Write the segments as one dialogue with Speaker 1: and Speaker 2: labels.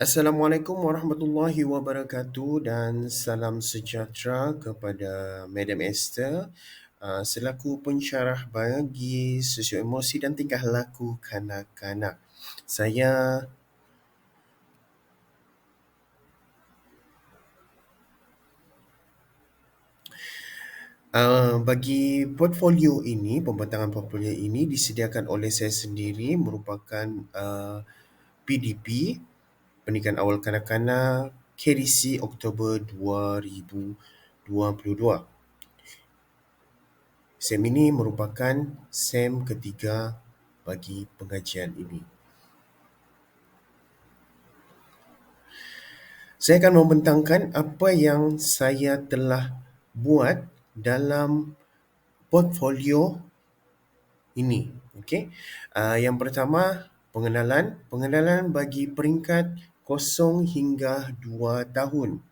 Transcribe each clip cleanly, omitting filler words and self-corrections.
Speaker 1: Assalamualaikum warahmatullahi wabarakatuh dan salam sejahtera kepada Madam Esther selaku pensyarah bagi sosio emosi dan tingkah laku kanak-kanak. Saya bagi portfolio ini, pembentangan portfolio ini disediakan oleh saya sendiri merupakan PDP, Pendidikan Awal Kanak-kanak KDC Oktober 2022. SEM ini merupakan SEM ketiga bagi pengajian ini. Saya akan membentangkan apa yang saya telah buat dalam portfolio ini. Okey. Yang pertama, pengenalan bagi peringkat 0 hingga 2 tahun.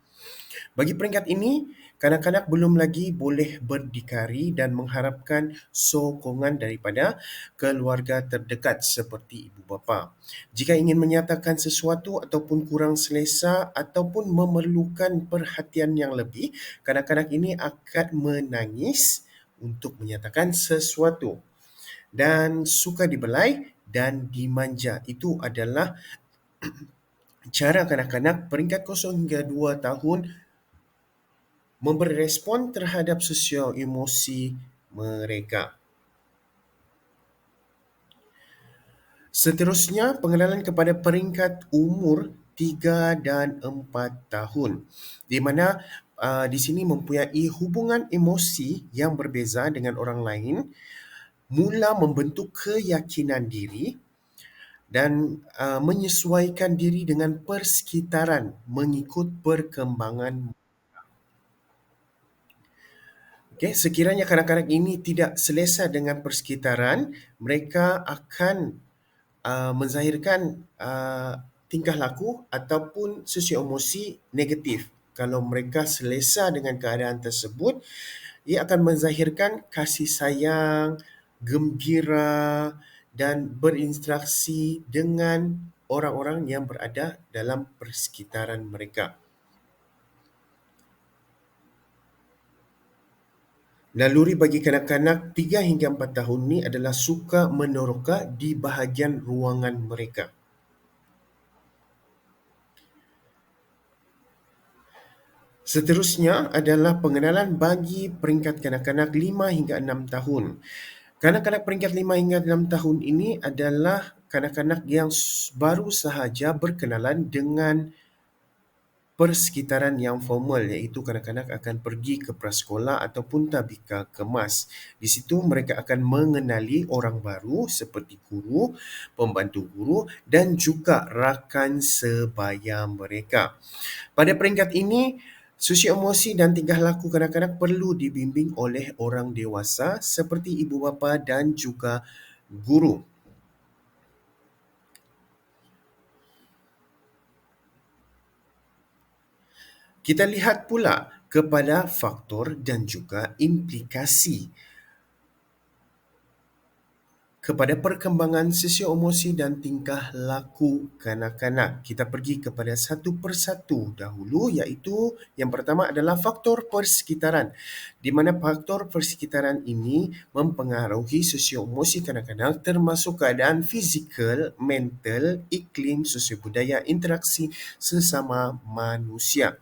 Speaker 1: Bagi peringkat ini, kanak-kanak belum lagi boleh berdikari dan mengharapkan sokongan daripada keluarga terdekat seperti ibu bapa. Jika ingin menyatakan sesuatu ataupun kurang selesa ataupun memerlukan perhatian yang lebih, kanak-kanak ini akan menangis untuk menyatakan sesuatu dan suka dibelai dan dimanja. Itu adalah cara kanak-kanak peringkat 0 hingga 2 tahun memberi respon terhadap sosial emosi mereka. Seterusnya, pengenalan kepada peringkat umur 3 dan 4 tahun, di mana di sini mempunyai hubungan emosi yang berbeza dengan orang lain, mula membentuk keyakinan diri dan menyesuaikan diri dengan persekitaran mengikut perkembangan. Okay, sekiranya kanak-kanak ini tidak selesa dengan persekitaran, mereka akan menzahirkan tingkah laku ataupun sosio emosi negatif. Kalau mereka selesa dengan keadaan tersebut, ia akan menzahirkan kasih sayang, gembira dan berinteraksi dengan orang-orang yang berada dalam persekitaran mereka. Naluri bagi kanak-kanak 3 hingga 4 tahun ini adalah suka meneroka di bahagian ruangan mereka. Seterusnya adalah pengenalan bagi peringkat kanak-kanak 5 hingga 6 tahun. Kanak-kanak peringkat 5 hingga 6 tahun ini adalah kanak-kanak yang baru sahaja berkenalan dengan persekitaran yang formal, iaitu kanak-kanak akan pergi ke prasekolah ataupun tabika kemas. Di situ mereka akan mengenali orang baru seperti guru, pembantu guru dan juga rakan sebaya mereka. Pada peringkat ini, sosio emosi dan tingkah laku kanak-kanak perlu dibimbing oleh orang dewasa seperti ibu bapa dan juga guru. Kita lihat pula kepada faktor dan juga implikasi kepada perkembangan sosio emosi dan tingkah laku kanak-kanak. Kita pergi kepada satu persatu dahulu, iaitu yang pertama adalah faktor persekitaran, di mana faktor persekitaran ini mempengaruhi sosio emosi kanak-kanak termasuk keadaan fizikal, mental, iklim, sosio budaya, interaksi sesama manusia.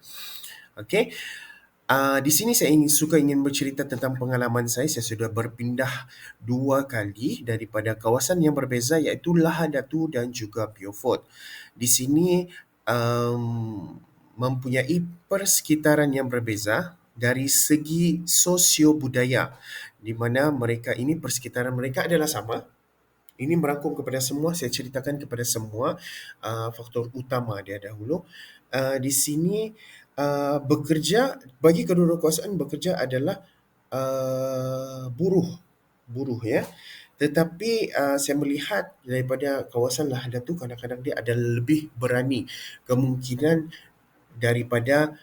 Speaker 1: Okey. Di sini saya ingin bercerita tentang pengalaman saya. Saya sudah berpindah 2 kali daripada kawasan yang berbeza, iaitu Lahadatu dan juga Beaufort. Di sini mempunyai persekitaran yang berbeza dari segi sosio budaya, di mana mereka ini persekitaran mereka adalah sama. Ini merangkum kepada semua, saya ceritakan kepada semua faktor utama dia dahulu. Di sini bekerja, bagi kedua-dua kawasan bekerja adalah buruh ya. Tetapi saya melihat daripada kawasan Lahadatu, kadang-kadang dia ada lebih berani, kemungkinan daripada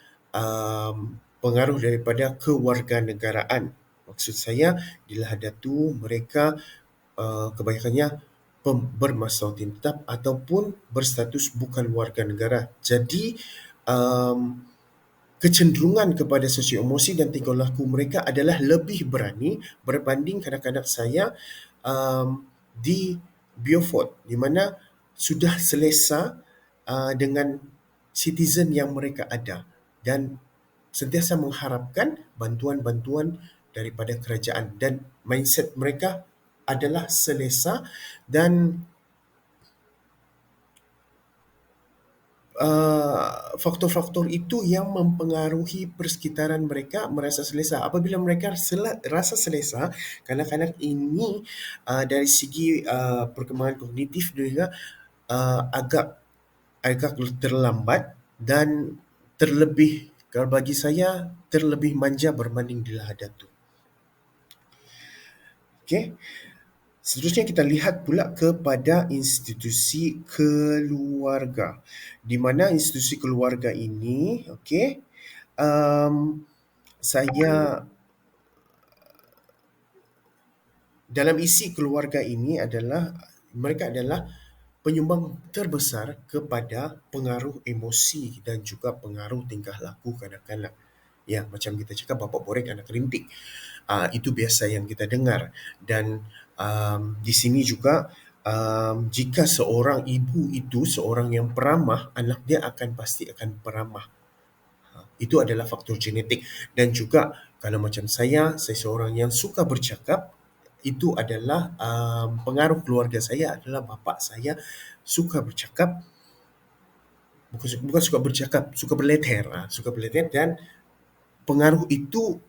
Speaker 1: pengaruh daripada kewarganegaraan. Maksud saya, di Lahadatu mereka kebanyakannya bermasalah tetap ataupun berstatus bukan warga negara. Jadi, um, kecenderungan kepada sosio emosi dan tingkah laku mereka adalah lebih berani berbanding kanak-kanak saya di Beaufort, di mana sudah selesa dengan citizen yang mereka ada dan sentiasa mengharapkan bantuan-bantuan daripada kerajaan, dan mindset mereka adalah selesa, dan faktor-faktor itu yang mempengaruhi persekitaran mereka merasa selesa. Apabila mereka rasa selesa, kanak-kanak ini dari segi perkembangan kognitif juga agak agak terlambat dan terlebih, kalau bagi saya, terlebih manja berbanding di Lahadatu. Okey. Seterusnya kita lihat pula kepada institusi keluarga. Di mana institusi keluarga ini, okey, um, saya dalam isi keluarga ini adalah mereka adalah penyumbang terbesar kepada pengaruh emosi dan juga pengaruh tingkah laku kanak-kanak. Ya, macam kita cakap bapa borek anak rintik. Itu biasa yang kita dengar, dan di sini juga jika seorang ibu itu seorang yang peramah, anak dia akan pasti akan peramah. Itu adalah faktor genetik, dan juga kalau macam saya seorang yang suka bercakap, itu adalah pengaruh keluarga saya adalah bapa saya suka bercakap, bukan suka bercakap, suka berleter, dan pengaruh itu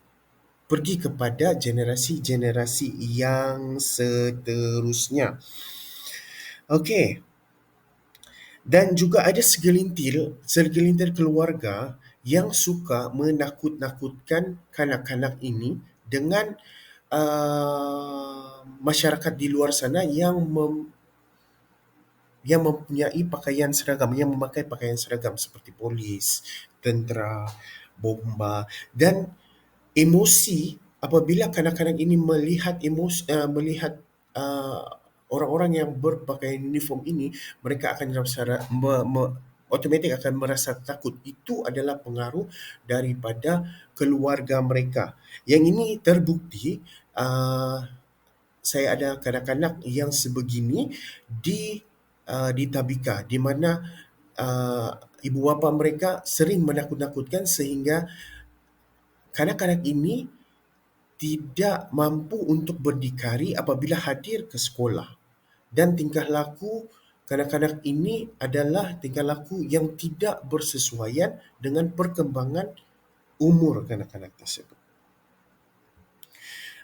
Speaker 1: pergi kepada generasi-generasi yang seterusnya. Okey. Dan juga ada segelintir keluarga yang suka menakut-nakutkan kanak-kanak ini dengan masyarakat di luar sana yang mempunyai pakaian seragam, yang memakai pakaian seragam seperti polis, tentera, bomba, dan emosi apabila kanak-kanak ini melihat uh, orang-orang yang berpakaian uniform ini, mereka akan automatik akan merasa takut. Itu adalah pengaruh daripada keluarga mereka. Yang ini terbukti, saya ada kanak-kanak yang sebegini di Tabika, di mana ibu bapa mereka sering menakut-nakutkan sehingga kanak-kanak ini tidak mampu untuk berdikari apabila hadir ke sekolah. Dan tingkah laku kanak-kanak ini adalah tingkah laku yang tidak bersesuaian dengan perkembangan umur kanak-kanak tersebut.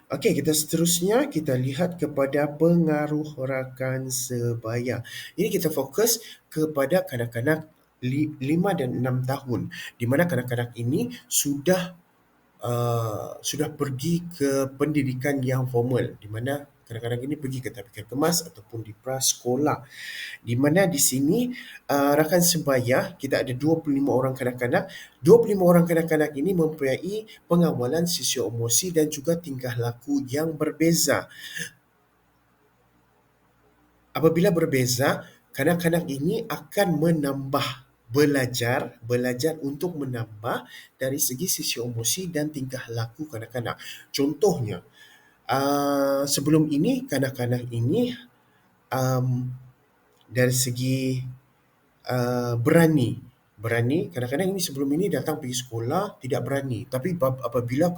Speaker 1: Okey, kita seterusnya kita lihat kepada pengaruh rakan sebaya. Ini kita fokus kepada kanak-kanak 5 dan 6 tahun, di mana kanak-kanak ini sudah pergi ke pendidikan yang formal, di mana kadang-kadang ini pergi ke tabika kemas ataupun di prasekolah, di mana di sini rakan sebaya kita ada 25 orang kanak-kanak. 25 orang kanak-kanak ini mempunyai pengawalan sosio emosi dan juga tingkah laku yang berbeza. Apabila berbeza, kanak-kanak ini akan belajar untuk menambah dari segi sosio emosi dan tingkah laku kanak-kanak. Contohnya, sebelum ini kanak-kanak ini dari segi berani, kadang-kadang ini sebelum ini datang pergi sekolah tidak berani, tapi apabila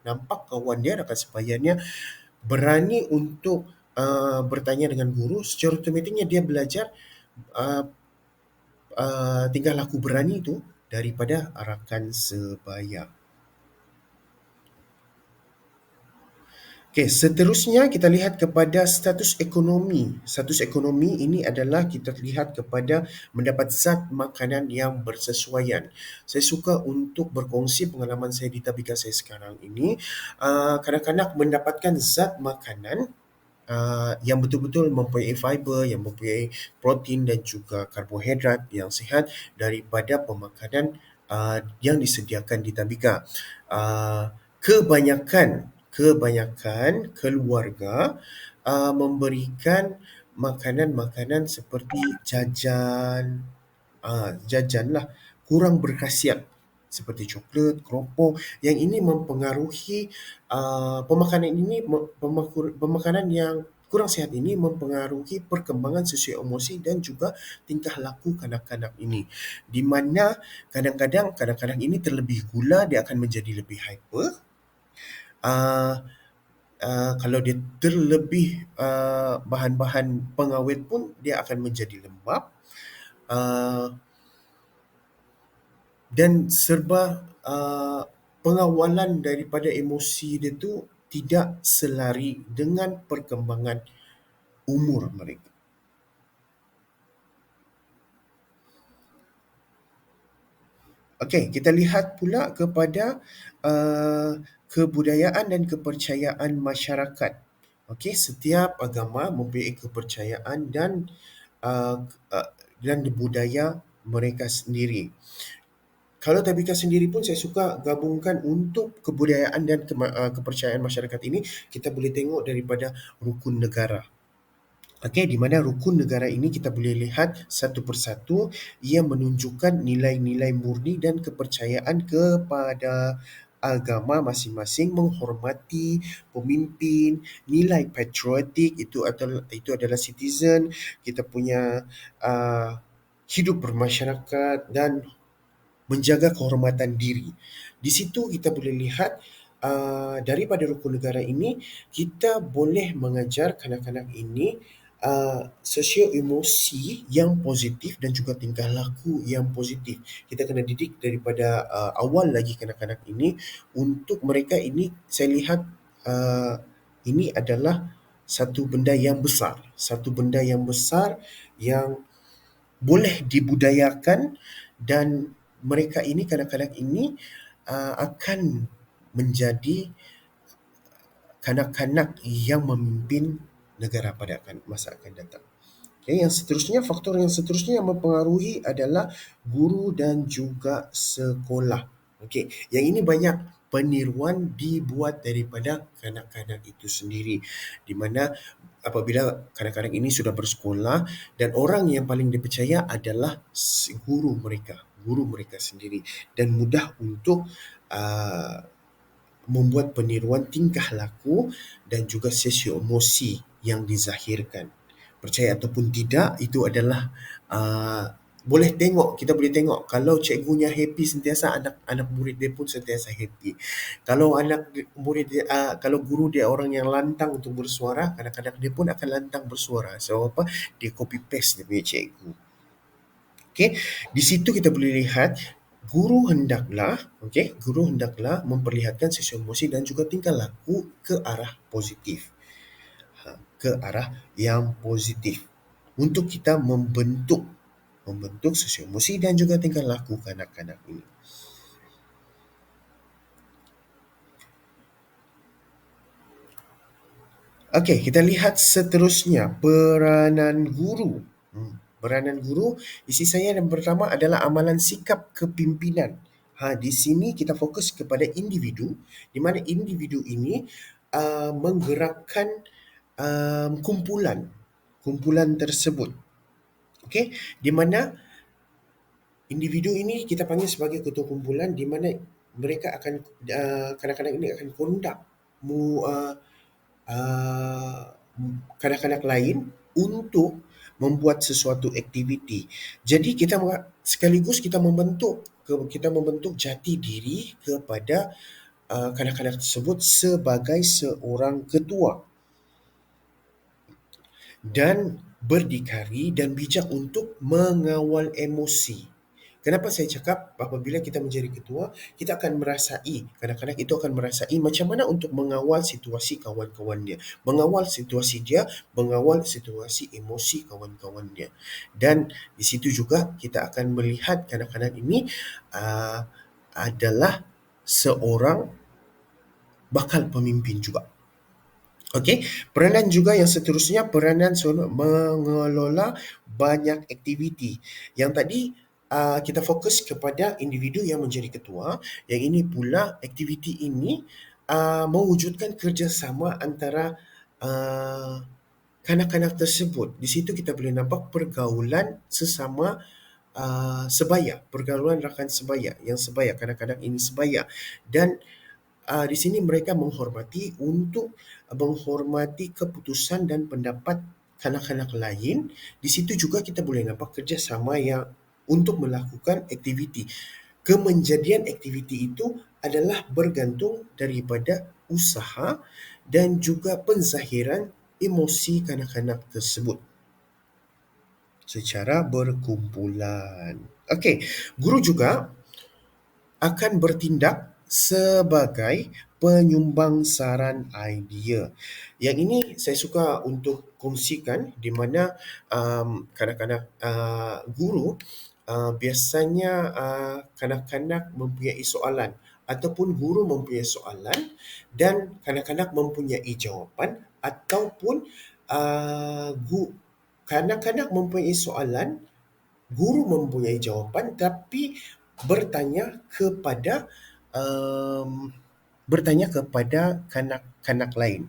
Speaker 1: nampak kawan dia rakan sebayanya berani untuk bertanya dengan guru, secara otomatiknya dia belajar uh, tingkah laku berani itu daripada rakan sebaya. Okey, seterusnya kita lihat kepada status ekonomi. Status ekonomi ini adalah kita lihat kepada mendapat zat makanan yang bersesuaian. Saya suka untuk berkongsi pengalaman saya di tabika saya sekarang ini. Kanak-kanak mendapatkan zat makanan yang betul-betul mempunyai fiber, yang mempunyai protein dan juga karbohidrat yang sihat daripada pemakanan yang disediakan di tabika. Kebanyakan keluarga memberikan makanan-makanan seperti jajan lah kurang berkhasiat seperti coklat, keropok. Yang ini mempengaruhi pemakanan ini pemakanan yang kurang sihat ini mempengaruhi perkembangan sosio emosi dan juga tingkah laku kanak-kanak ini. Di mana kadang-kadang kanak-kanak ini terlebih gula, dia akan menjadi lebih hyper. Uh, Kalau dia terlebih bahan-bahan pengawet pun dia akan menjadi lembab. Uh, dan serba pengawalan daripada emosi dia tu tidak selari dengan perkembangan umur mereka. Okey, kita lihat pula kepada kebudayaan dan kepercayaan masyarakat. Okey, setiap agama mempunyai kepercayaan uh, uh, dan budaya mereka sendiri. Kalau Tabika sendiri pun saya suka gabungkan untuk kebudayaan dan kepercayaan masyarakat ini, kita boleh tengok daripada rukun negara. Okey, di mana rukun negara ini kita boleh lihat satu persatu ia menunjukkan nilai-nilai murni dan kepercayaan kepada agama masing-masing, menghormati pemimpin, nilai patriotik itu adalah citizen, kita punya hidup bermasyarakat dan menjaga kehormatan diri. Di situ kita boleh lihat daripada rukun negara ini kita boleh mengajar kanak-kanak ini sosio emosi yang positif dan juga tingkah laku yang positif. Kita kena didik daripada awal lagi kanak-kanak ini untuk mereka ini saya lihat uh, ini adalah satu benda yang besar yang boleh dibudayakan dan mereka ini kanak-kanak ini akan menjadi kanak-kanak yang memimpin negara pada masa akan datang. Okay, faktor yang seterusnya yang mempengaruhi adalah guru dan juga sekolah. Okey, yang ini banyak peniruan dibuat daripada kanak-kanak itu sendiri. Di mana apabila kanak-kanak ini sudah bersekolah dan orang yang paling dipercaya adalah guru mereka sendiri dan mudah untuk uh, membuat peniruan tingkah laku dan juga sosio emosi yang dizahirkan. Percaya ataupun tidak, itu adalah kita boleh tengok kalau cikgunya happy sentiasa, anak-anak murid dia pun sentiasa happy. Kalau kalau guru dia orang yang lantang untuk bersuara, kadang-kadang dia pun akan lantang bersuara. Sebab apa? Dia copy paste dia punya cikgu. Okey, di situ kita boleh lihat guru hendaklah memperlihatkan sisi emosi dan juga tingkah laku ke arah positif. Ke arah yang positif untuk kita membentuk sisi emosi dan juga tingkah laku kanak-kanak ini. Okey, kita lihat seterusnya peranan guru. Peranan guru, isi saya yang pertama adalah amalan sikap kepimpinan. Di sini kita fokus kepada individu, di mana individu ini menggerakkan kumpulan tersebut. Okey, di mana individu ini kita panggil sebagai ketua kumpulan, di mana mereka akan kadang-kadang ini akan conduct kanak-kanak lain untuk membuat sesuatu aktiviti. Jadi sekaligus kita membentuk jati diri kepada kanak-kanak tersebut sebagai seorang ketua dan berdikari dan bijak untuk mengawal emosi. Kenapa saya cakap apabila kita menjadi ketua, kita akan merasai, kadang-kadang itu akan merasai macam mana untuk mengawal situasi kawan-kawan dia, mengawal situasi emosi kawan-kawan dia. Dan di situ juga kita akan melihat kanak-kanak ini adalah seorang bakal pemimpin juga. Okey, peranan juga yang seterusnya mengelola banyak aktiviti. Yang tadi kita fokus kepada individu yang menjadi ketua, yang ini pula aktiviti ini mewujudkan kerjasama antara kanak-kanak tersebut. Di situ kita boleh nampak pergaulan sesama sebaya, pergaulan rakan sebaya, yang sebaya, kanak-kanak ini sebaya. Dan di sini mereka menghormati keputusan dan pendapat kanak-kanak lain. Di situ juga kita boleh nampak kerjasama yang untuk melakukan aktiviti. Kemenjadian aktiviti itu adalah bergantung daripada usaha dan juga penzahiran emosi kanak-kanak tersebut secara berkumpulan. Okey, guru juga akan bertindak sebagai penyumbang saran idea. Yang ini saya suka untuk kongsikan di mana kanak-kanak guru biasanya kanak-kanak mempunyai soalan ataupun guru mempunyai soalan dan kanak-kanak mempunyai jawapan ataupun uh, gu- kanak-kanak mempunyai soalan, guru mempunyai jawapan tapi bertanya kepada um, bertanya kepada kanak-kanak lain.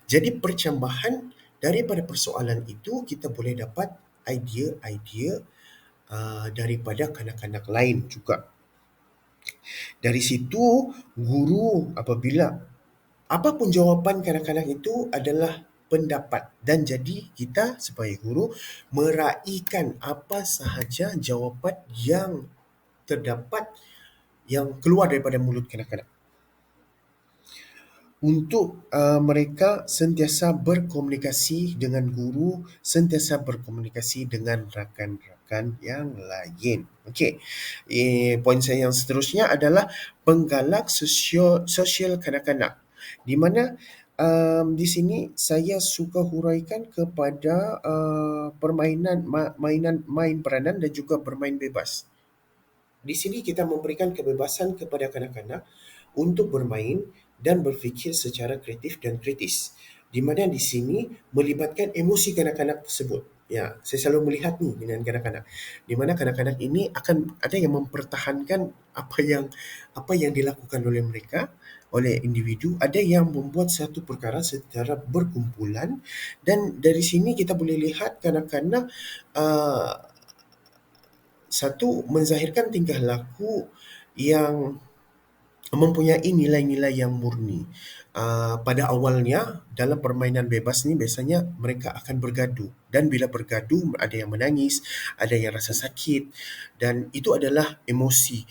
Speaker 1: Jadi percambahan daripada persoalan itu kita boleh dapat idea-idea daripada kanak-kanak lain juga. Dari situ guru apabila apapun jawapan kanak-kanak itu adalah pendapat, dan jadi kita sebagai guru meraihkan apa sahaja jawapan yang terdapat yang keluar daripada mulut kanak-kanak untuk mereka sentiasa berkomunikasi dengan guru, sentiasa berkomunikasi dengan rakan-rakan yang lain. Okey, poin saya yang seterusnya adalah penggalak sosial kanak-kanak, di mana di sini saya suka huraikan kepada main peranan dan juga bermain bebas. Di sini kita memberikan kebebasan kepada kanak-kanak untuk bermain dan berfikir secara kreatif dan kritis. Di mana di sini melibatkan emosi kanak-kanak tersebut. Ya, saya selalu melihat ni dengan kanak-kanak. Di mana kanak-kanak ini akan ada yang mempertahankan apa yang dilakukan oleh mereka, oleh individu, ada yang membuat satu perkara secara berkumpulan, dan dari sini kita boleh lihat kanak-kanak satu menzahirkan tingkah laku yang mempunyai nilai-nilai yang murni. Pada awalnya dalam permainan bebas ni biasanya mereka akan bergaduh, dan bila bergaduh ada yang menangis, ada yang rasa sakit, dan itu adalah emosi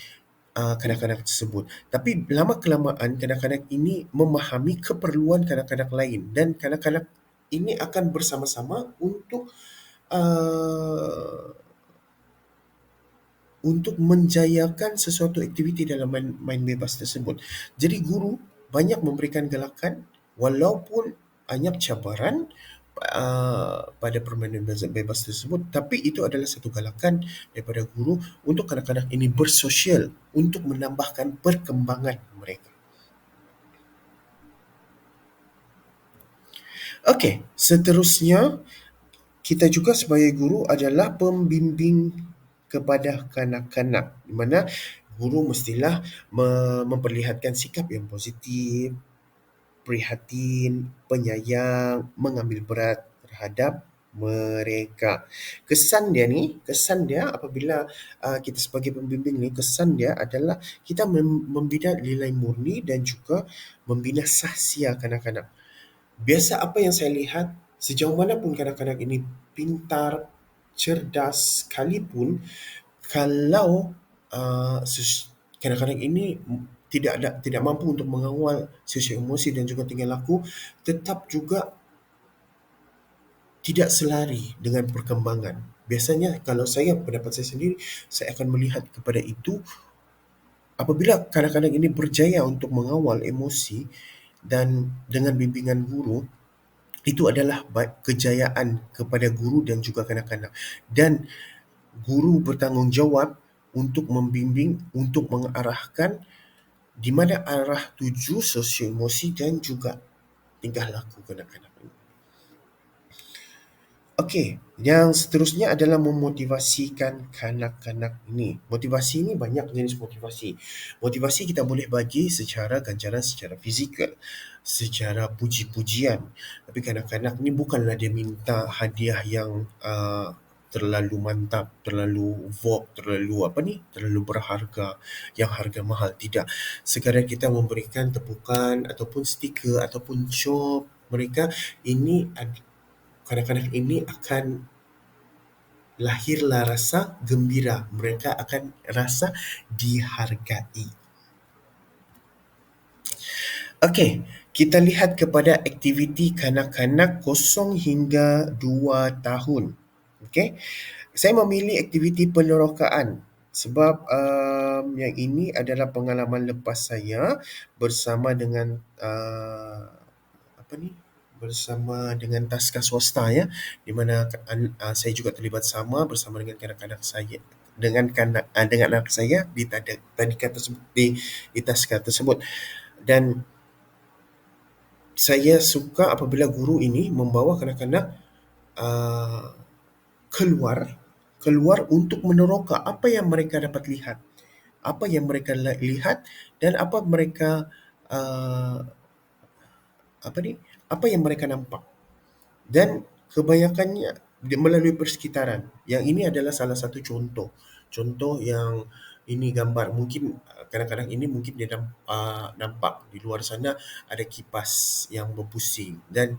Speaker 1: kanak-kanak tersebut. Tapi lama kelamaan kanak-kanak ini memahami keperluan kanak-kanak lain, dan kanak-kanak ini akan bersama-sama uh, untuk menjayakan sesuatu aktiviti dalam main bebas tersebut. Jadi guru banyak memberikan galakan walaupun banyak cabaran pada permainan bebas tersebut, tapi itu adalah satu galakan daripada guru untuk kanak-kanak ini bersosial untuk menambahkan perkembangan mereka. Okey, seterusnya kita juga sebagai guru adalah pembimbing kepada kanak-kanak, di mana guru mestilah memperlihatkan sikap yang positif, prihatin, penyayang, mengambil berat terhadap mereka. Kesan dia apabila kita sebagai pembimbing ni, kesan dia adalah kita membina nilai murni dan juga membina sahsia kanak-kanak. Biasa apa yang saya lihat, sejauh mana pun kanak-kanak ini pintar, cerdas sekalipun, kalau kanak-kanak ini tidak mampu untuk mengawal sisi emosi dan juga tingkah laku, tetap juga tidak selari dengan perkembangan. Biasanya kalau pendapat saya sendiri, saya akan melihat kepada itu apabila kanak-kanak ini berjaya untuk mengawal emosi dan dengan bimbingan guru, itu adalah kejayaan kepada guru dan juga kanak-kanak. Dan guru bertanggungjawab untuk membimbing, untuk mengarahkan di mana arah tuju sosio emosi dan juga tingkah laku kanak-kanak ini. Okey, yang seterusnya adalah memotivasikan kanak-kanak ini. Motivasi ini banyak jenis motivasi. Motivasi kita boleh bagi secara ganjaran secara fizikal. secara puji-pujian. Tapi kanak-kanak ni bukanlah dia minta hadiah yang terlalu mantap, terlalu vogue, terlalu berharga, yang harga mahal. Tidak. Sekadar kita memberikan tepukan ataupun stiker ataupun cop mereka, ini kanak-kanak ini akan lahirlah rasa gembira. Mereka akan rasa dihargai. Okey, kita lihat kepada aktiviti kanak-kanak 0 hingga 2 tahun. Okey, saya memilih aktiviti penerokaan sebab yang ini adalah pengalaman lepas saya bersama dengan apa ni? Bersama dengan taska swasta, ya, di mana saya juga terlibat sama bersama dengan kanak-kanak saya, dengan anak saya di tadika tersebut, di taska tersebut. Dan saya suka apabila guru ini membawa kanak-kanak uh, keluar keluar untuk meneroka apa yang mereka dapat lihat, apa yang mereka lihat, dan uh, apa ni apa yang mereka nampak. Dan kebanyakannya melalui persekitaran. Yang ini adalah salah satu contoh. Contoh yang ini gambar. Mungkin kadang-kadang ini mungkin dia nampak di luar sana ada kipas yang berpusing. Dan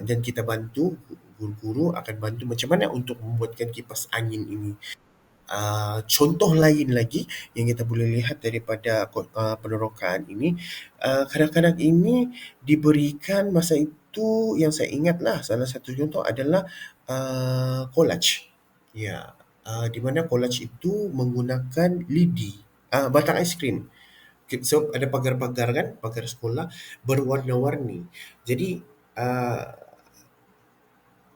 Speaker 1: dan kita bantu, guru-guru akan bantu macam mana untuk membuatkan kipas angin ini. Contoh lain lagi yang kita boleh lihat daripada penerokaan ini, kadang-kadang ini diberikan masa itu, yang saya ingatlah salah satu contoh adalah collage. Ya, di mana collage itu menggunakan lidi, batang aiskrim. So ada pagar-pagar kan, pagar sekolah berwarna-warni. Jadi uh,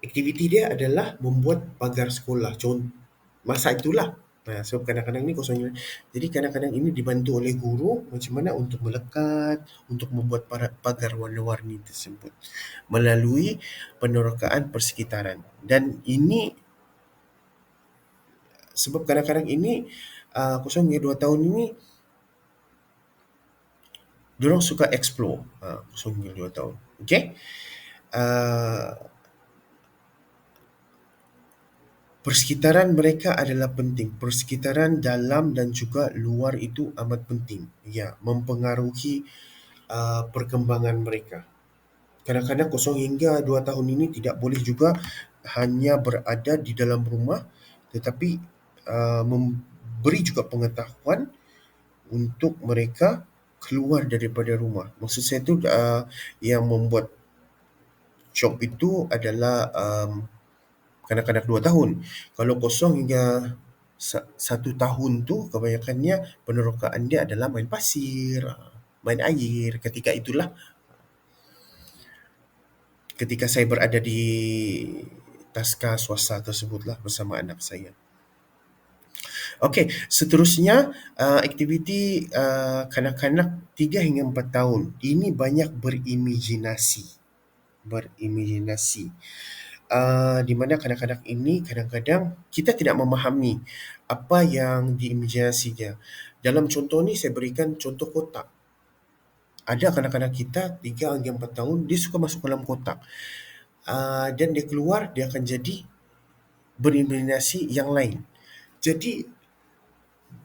Speaker 1: aktiviti dia adalah membuat pagar sekolah. Masa itulah. So kadang-kadang ni kosong. Jadi kadang-kadang ini dibantu oleh guru macam mana untuk melekat, untuk membuat pagar warna-warni tersebut melalui penerokaan persekitaran. Dan ini sebab kadang-kadang ini 0 hingga 2 tahun ini diorang suka explore. 0 hingga 2 tahun. Okay? Persekitaran mereka adalah penting. Persekitaran dalam dan juga luar itu amat penting. Ya, mempengaruhi perkembangan mereka. Kadang-kadang 0 hingga 2 tahun ini tidak boleh juga hanya berada di dalam rumah, tetapi memberi juga pengetahuan untuk mereka keluar daripada rumah. Maksud saya tu yang membuat job itu adalah kanak-kanak 2 tahun. Kalau 0 hingga 1 tahun tu kebanyakannya penerokaan dia adalah main pasir, main air. Ketika saya berada di taska swasta tersebutlah bersama anak saya. Okey, seterusnya aktiviti kanak-kanak 3 hingga 4 tahun. Ini banyak berimajinasi. Di mana kadang-kadang ini kadang-kadang kita tidak memahami apa yang diimajinasinya. Dalam contoh ni saya berikan contoh kotak. Ada kanak-kanak kita 3 hingga 4 tahun dia suka masuk dalam kotak. Dan dia keluar dia akan jadi berimajinasi yang lain. Jadi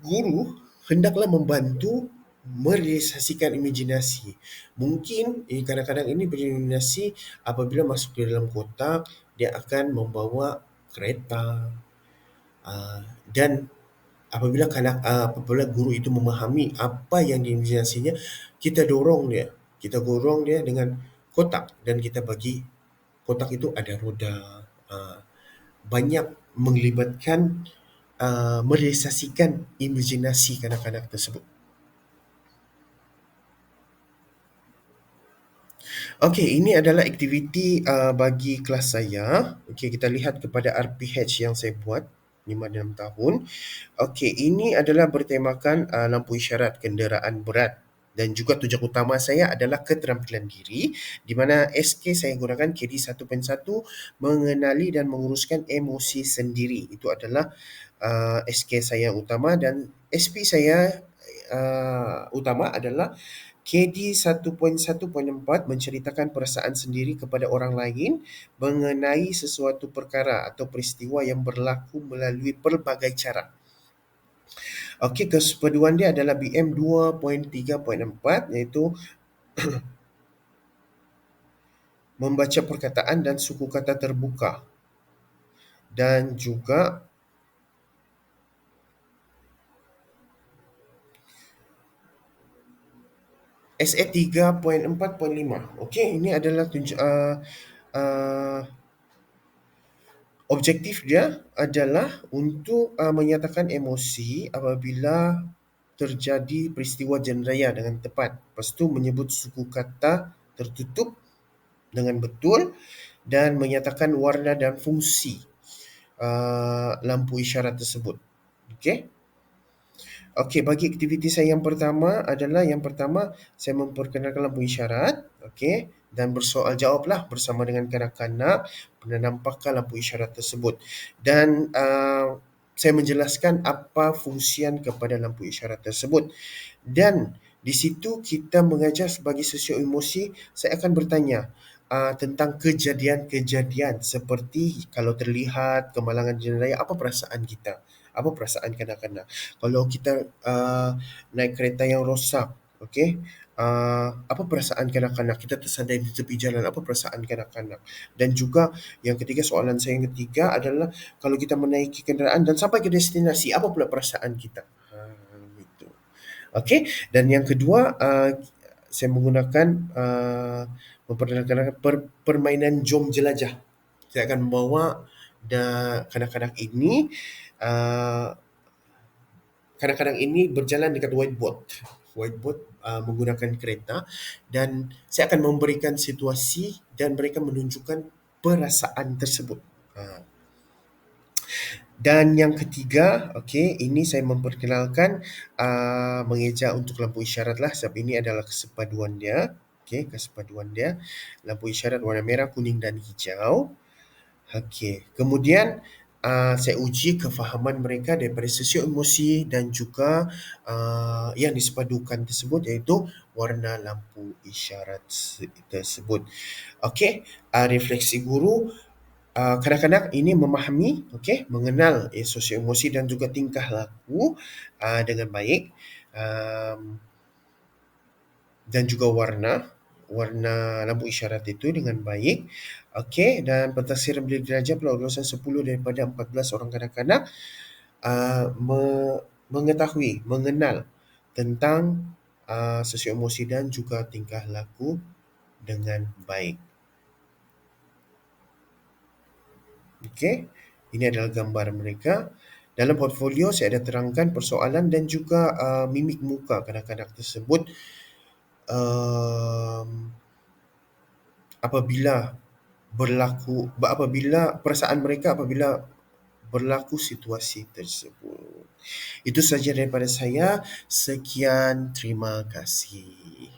Speaker 1: guru hendaklah membantu merealisasikan imajinasi. Mungkin kadang-kadang ini berimajinasi apabila masuk di dalam kotak, dia akan membawa kereta. Dan apabila guru itu memahami apa yang diimajinasinya, kita dorong dia dengan kotak, dan kita bagi kotak itu ada roda. Banyak melibatkan merealisasikan imajinasi kanak-kanak tersebut. Okey, ini adalah aktiviti bagi kelas saya. Okey, kita lihat kepada RPH yang saya buat 5 tahun. Okey, ini adalah bertemakan lampu isyarat kenderaan berat, dan juga tujuan utama saya adalah keterampilan diri, di mana SK saya gunakan KD 1.1, mengenali dan menguruskan emosi sendiri. Itu adalah SK saya utama, dan SP saya utama adalah KD 1.1.4 menceritakan perasaan sendiri kepada orang lain mengenai sesuatu perkara atau peristiwa yang berlaku melalui pelbagai cara. Okey, kesepaduan dia adalah BM 2.3.4 iaitu membaca perkataan dan suku kata terbuka, dan juga SA 3.4.5. Okey, ini adalah uh, objektif dia adalah untuk menyatakan emosi apabila terjadi peristiwa jenraya dengan tepat. Lepas tu menyebut suku kata tertutup dengan betul dan menyatakan warna dan fungsi lampu isyarat tersebut. Okey. Okey, bagi aktiviti saya yang pertama adalah saya memperkenalkan lampu isyarat, okey, dan bersoal jawablah bersama dengan kanak-kanak penampakan lampu isyarat tersebut. Dan saya menjelaskan apa fungsian kepada lampu isyarat tersebut. Dan di situ kita mengajar sebagai sosio emosi, saya akan bertanya tentang kejadian-kejadian seperti kalau terlihat kemalangan jalan raya, apa perasaan kita? Apa perasaan kanak-kanak? Kalau kita naik kereta yang rosak, okey, apa perasaan kanak-kanak? Kita tersadai di tepi jalan, apa perasaan kanak-kanak? Dan juga yang ketiga, soalan saya yang ketiga adalah kalau kita menaiki kenderaan dan sampai ke destinasi, apa pula perasaan kita? Gitu. Okey, dan yang kedua, saya menggunakan memperkenalkan permainan jom jelajah. Saya akan membawa kanak-kanak ini uh, kadang-kadang ini berjalan dekat whiteboard menggunakan kereta, dan saya akan memberikan situasi dan mereka menunjukkan perasaan tersebut. Dan yang ketiga, okey, ini saya memperkenalkan mengeja untuk lampu isyarat lah, sebab ini adalah kesepaduan dia. Okey, kesepaduan dia lampu isyarat warna merah, kuning dan hijau. Okey, kemudian saya uji kefahaman mereka daripada sosio emosi dan juga yang disepadukan tersebut, iaitu warna lampu isyarat tersebut. Okey, refleksi guru, kanak-kanak ini memahami, okey, mengenal sosio emosi dan juga tingkah laku dengan baik, um, dan juga warna lampu isyarat itu dengan baik. Okey, dan pentafsiran bilik darjah pula lulusan 10 daripada 14 orang kanak-kanak mengetahui, mengenal tentang sosio emosi dan juga tingkah laku dengan baik. Okey, ini adalah gambar mereka. Dalam portfolio saya ada terangkan persoalan dan juga mimik muka kanak-kanak tersebut um, apabila apabila perasaan mereka apabila berlaku situasi tersebut. Itu saja daripada saya. Sekian, terima kasih.